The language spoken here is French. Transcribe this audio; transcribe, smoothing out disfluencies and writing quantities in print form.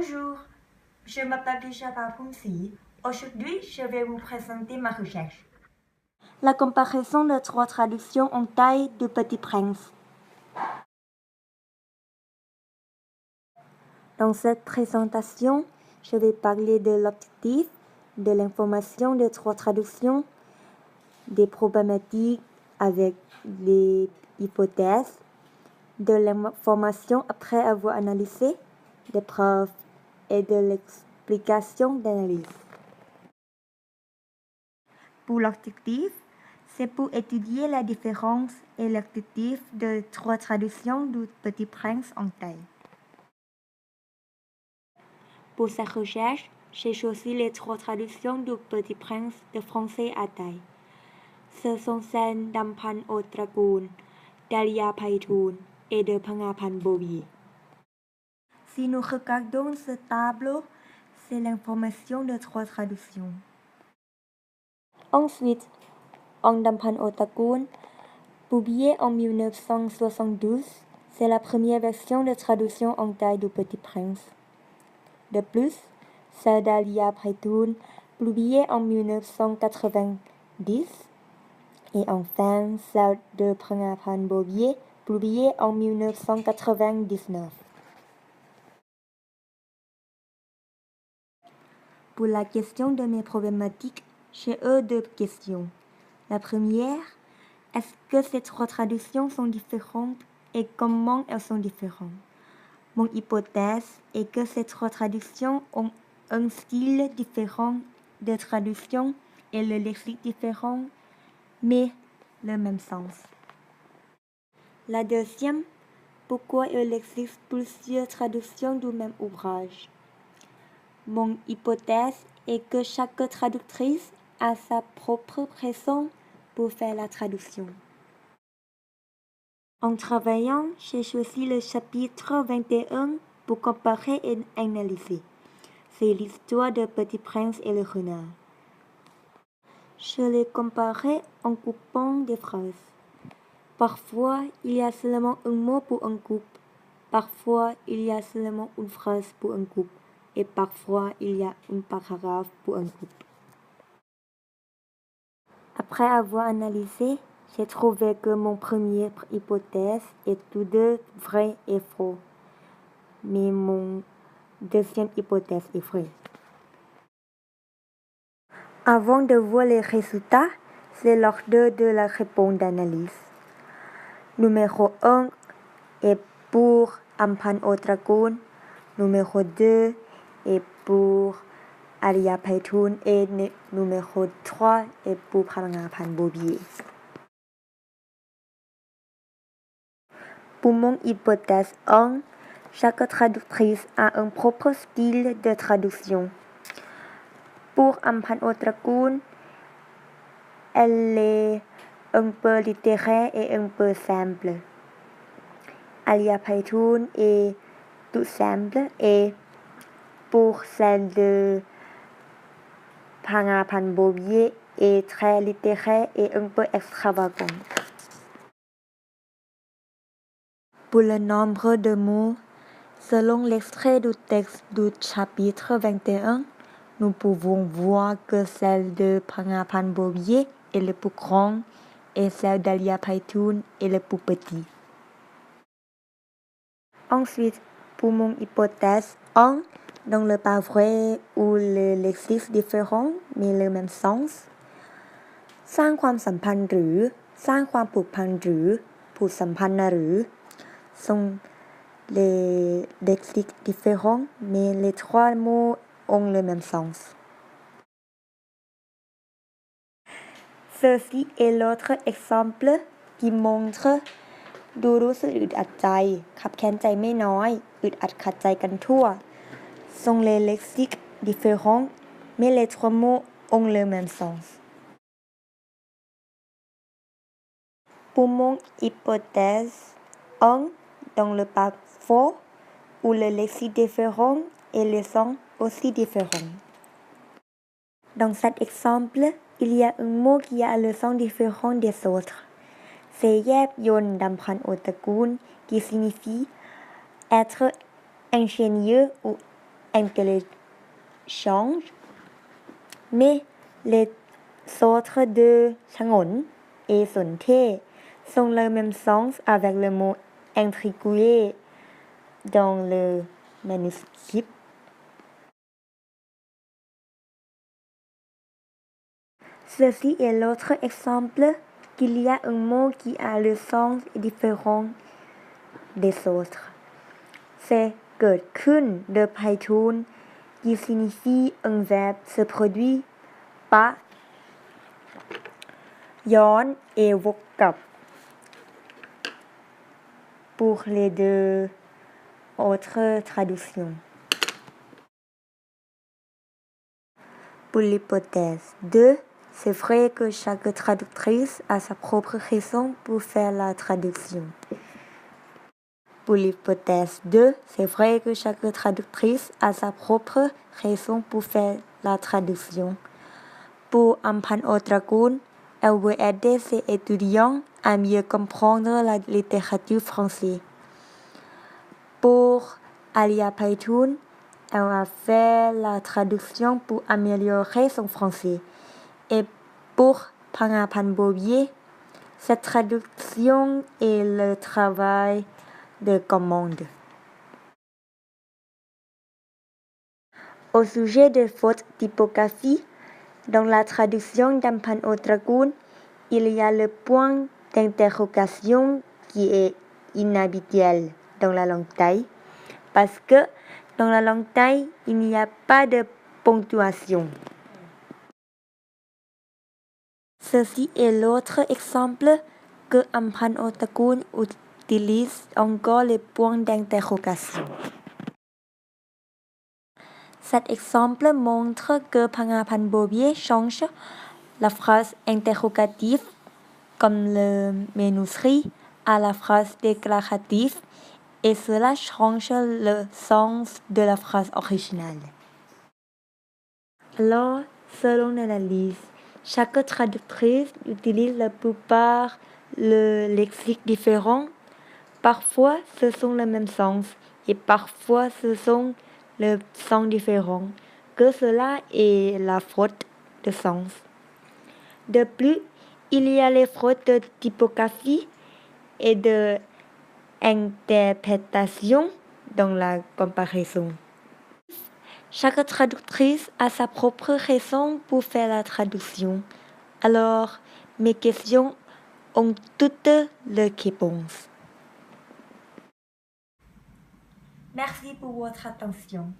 Bonjour, je m'appelle Dishapa Poumsi. Aujourd'hui, je vais vous présenter ma recherche. La comparaison de trois traductions en taille du Petit Prince. Dans cette présentation, je vais parler de l'objectif, de l'information de trois traductions, des problématiques avec les hypothèses, de l'information après avoir analysé, des preuves et de l'explication d'analyse. Pour l'objectif, c'est pour étudier la différence et l'objectif de trois traductions du Petit Prince en taille. Pour cette recherche, j'ai choisi les trois traductions du Petit Prince de français à taille. Ce sont celles d'Ampan Otragoun, d'Alia Paitoun et de Pangapan Bobier. Si nous regardons ce tableau, c'est l'information de trois traductions. Ensuite, en Dampan Otagoun, publié en 1972, c'est la première version de traduction en taille du Petit Prince. De plus, celle d'Alia Paitoun, publiée en 1990, et enfin celle de Pangapan Bobier, publiée en 1999. Pour la question de mes problématiques, j'ai deux questions. La première, est-ce que ces trois traductions sont différentes et comment elles sont différentes? Mon hypothèse est que ces trois traductions ont un style différent de traduction et le lexique différent, mais le même sens. La deuxième, pourquoi il existe plusieurs traductions du même ouvrage? Mon hypothèse est que chaque traductrice a sa propre raison pour faire la traduction. En travaillant, j'ai choisi le chapitre 21 pour comparer et analyser. C'est l'histoire de Petit Prince et le renard. Je l'ai comparé en coupant des phrases. Parfois, il y a seulement un mot pour un couple. Parfois, il y a seulement une phrase pour un couple. Et parfois, il y a un paragraphe pour un couple. Après avoir analysé, j'ai trouvé que mon première hypothèse est tous deux vraie et faux. Mais mon deuxième hypothèse est vraie. Avant de voir les résultats, c'est l'ordre de la réponse d'analyse. Numéro 1 est pour Ampan Otragoun. Numéro 2 est pour Alia Paitoun et numéro 3 est pour Pangapan Bobier. Pour mon hypothèse 1, chaque traductrice a un propre style de traduction. Pour Ampan Otragoun, elle est un peu littéraire et un peu simple. Alia Paitoun est tout simple et pour celle de Pangapan Bobier est très littéraire et un peu extravagant. Pour le nombre de mots, selon l'extrait du texte du chapitre 21, nous pouvons voir que celle de Pangapan Bobier est le plus grand et celle d'Alia Paitoun est le plus petit. Ensuite, pour mon hypothèse 1, dans le pas vrai ou le lexique différent mais le même sens สร้างความสัมพันธ์หรือสร้างความผูกพันหรือผูกสัมพันธ์หรือ sont les lexiques différents mais les trois mots ont le même sens. Ceci est l'autre exemple qui montre ดูรู้สึกอึดอัดใจคับแค้นใจไม่น้อยอึดอัดขัดใจกันทั่ว sont les lexiques différents mais les trois mots ont le même sens. Pour mon hypothèse 1, dans le pas faux, où le lexique différent et le sens aussi différents. Dans cet exemple, il y a un mot qui a le sens différent des autres. C'est Yep Yon Dampan Otagoun qui signifie être ingénieux ou intelligence, mais les autres de Changon et Sonté sont le même sens avec le mot intrigué dans le manuscrit. Ceci est l'autre exemple qu'il y a un mot qui a le sens différent des autres. C'est เกิดขึ้น de Paitoun qui signifie un verbe se produit pas ย้อน et วกกลับ pour les deux autres traductions. Pour l'hypothèse 2, c'est vrai que chaque traductrice a sa propre raison pour faire la traduction. Pour l'hypothèse 2, c'est vrai que chaque traductrice a sa propre raison pour faire la traduction. Pour Ampan Otragun, elle veut aider ses étudiants à mieux comprendre la littérature française. Pour Alia Paitoun, elle a fait la traduction pour améliorer son français. Et pour Pangapan Bobier, cette traduction est le travail de commande. Au sujet des fautes typographiques, dans la traduction d'Ampan Otragun, il y a le point d'interrogation qui est inhabituel dans la langue thaï, parce que dans la langue thaï, il n'y a pas de ponctuation. Ceci est l'autre exemple que Ampan Otragun utilise encore les points d'interrogation. Cet exemple montre que Pangapan Bobier change la phrase interrogative comme le manuscrit à la phrase déclarative et cela change le sens de la phrase originale. Alors, selon l'analyse, chaque traductrice utilise la plupart le lexique différent. Parfois, ce sont les mêmes sens et parfois, ce sont les sens différents. Que cela est la faute de sens. De plus, il y a les fautes de typographie et de interprétation dans la comparaison. Chaque traductrice a sa propre raison pour faire la traduction. Alors, mes questions ont toutes les réponses. Merci pour votre attention.